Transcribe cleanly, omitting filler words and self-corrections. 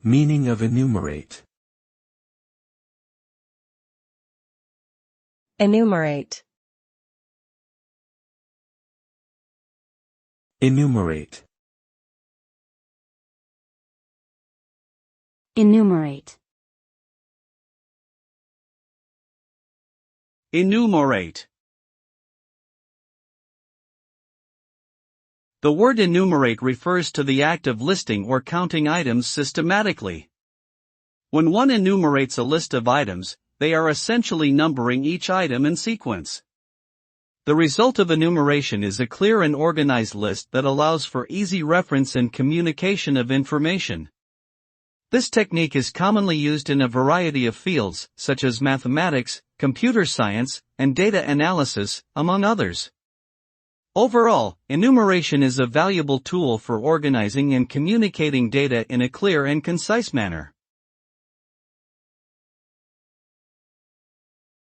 Meaning of enumerate. Enumerate. Enumerate. Enumerate. Enumerate. The word enumerate refers to the act of listing or counting items systematically. When one enumerates a list of items, they are essentially numbering each item in sequence. The result of enumeration is a clear and organized list that allows for easy reference and communication of information. This technique is commonly used in a variety of fields, such as mathematics, computer science, and data analysis, among others. Overall, enumeration is a valuable tool for organizing and communicating data in a clear and concise manner.